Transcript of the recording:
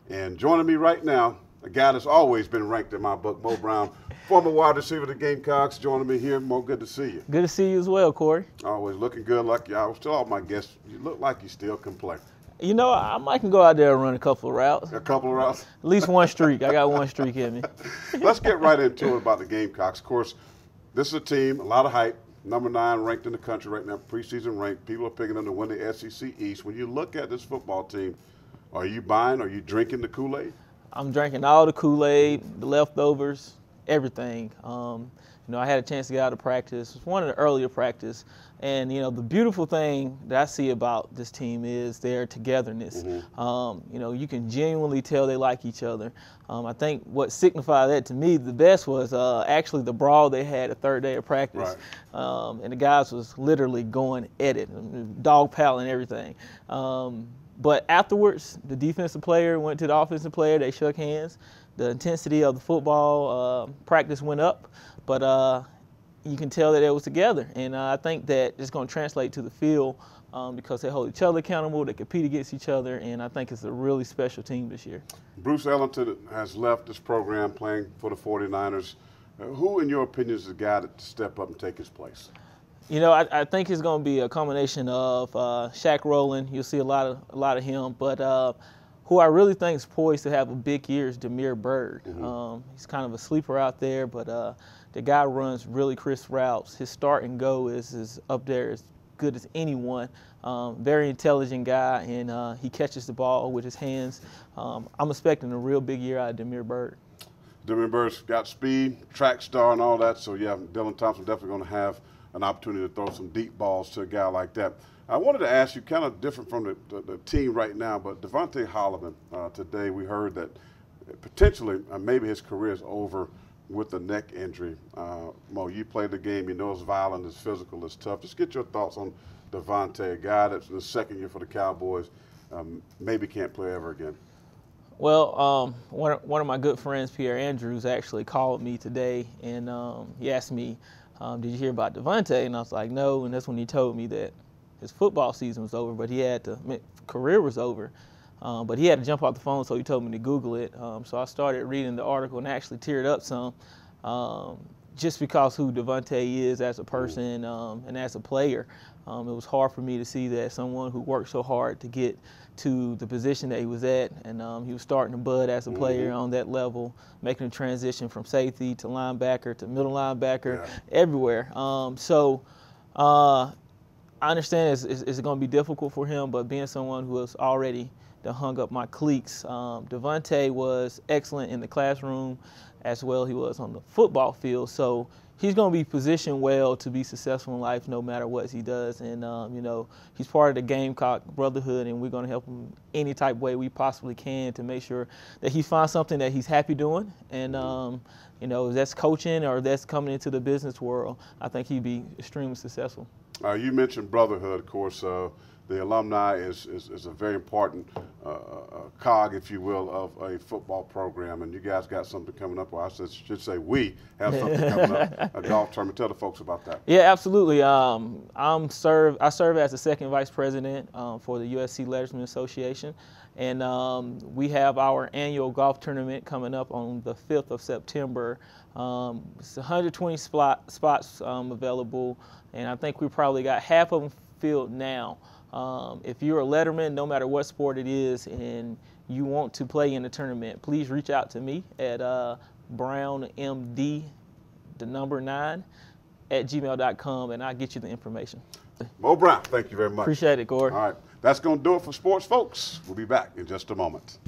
And joining me right now, a guy that's always been ranked in my book, Moe Brown, former wide receiver of the Gamecocks, joining me here. Mo, good to see you. Good to see you as well, Corey. Always looking good, like you. I was tell all my guests, you look like you still can play. You know, I might can go out there and run a couple of routes. A couple of routes? At least one streak. I got one streak in me. Let's get right into it about the Gamecocks. Of course, this is a team, a lot of hype. Number 9 ranked in the country right now, preseason ranked. People are picking them to win the SEC East. When you look at this football team, are you buying, are you drinking the Kool-Aid? I'm drinking all the Kool-Aid, the leftovers, everything. You know, I had a chance to get out of practice. It was one of the earlier practice. And, you know, the beautiful thing that I see about this team is their togetherness. You know, you can genuinely tell they like each other. I think what signified that to me the best was actually the brawl they had the third day of practice. Right. And the guys was literally going at it, dog paddling everything. But afterwards, the defensive player went to the offensive player. They shook hands. The intensity of the football practice went up. But you can tell that it was together. And I think that it's going to translate to the field because they hold each other accountable, they compete against each other, and I think it's a really special team this year. Bruce Ellington has left this program playing for the 49ers. Who, in your opinion, is the guy to step up and take his place? You know, I think it's going to be a combination of Shaq Rowland. You'll see a lot of him, but who I really think is poised to have a big year is Demir Bird. He's kind of a sleeper out there, but the guy runs really crisp routes. His start and go is up there as good as anyone. Very intelligent guy, and he catches the ball with his hands. I'm expecting a real big year out of Demir Bird. Demir Bird's got speed, track star, and all that. So yeah, Dylan Thompson definitely going to have an opportunity to throw some deep balls to a guy like that. I wanted to ask you, kind of different from the team right now, but Devante Holiman, today we heard that potentially maybe his career is over with a neck injury. Mo, you played the game, you know it's violent, it's physical, it's tough. Just get your thoughts on Devante, a guy that's in the second year for the Cowboys, maybe can't play ever again. Well, one of my good friends, Pierre Andrews, actually called me today, and he asked me, did you hear about Devante? And I was like, no, and that's when he told me that his football season was over, but career was over. But he had to jump off the phone, so he told me to Google it. So I started reading the article and actually teared up some, just because who Devante is as a person and as a player. It was hard for me to see that someone who worked so hard to get to the position that he was at, and he was starting to bud as a player on that level, making a transition from safety to linebacker to middle linebacker, everywhere. So I understand it's going to be difficult for him, but being someone who has already hung up my cleats, Devante was excellent in the classroom as well he was on the football field. So he's going to be positioned well to be successful in life no matter what he does. And, you know, he's part of the Gamecock brotherhood, and we're going to help him any type of way we possibly can to make sure that he finds something that he's happy doing. And, you know, if that's coaching or that's coming into the business world, I think he'd be extremely successful. You mentioned brotherhood, of course. The Alumni is a very important cog, if you will, of a football program. And you guys got something coming up, or I should say we have something coming up, a golf tournament. Tell the folks about that. Yeah, absolutely. I serve as the second vice president for the USC Lettersmen Association. And we have our annual golf tournament coming up on the 5th of September. It's 120 spots available, and I think we probably got half of them filled now. If you're a letterman, no matter what sport it is, and you want to play in the tournament, please reach out to me at brownmd, the number 9, at gmail.com, and I'll get you the information. Moe Brown, thank you very much. Appreciate it, Corey. All right, that's going to do it for sports, folks. We'll be back in just a moment.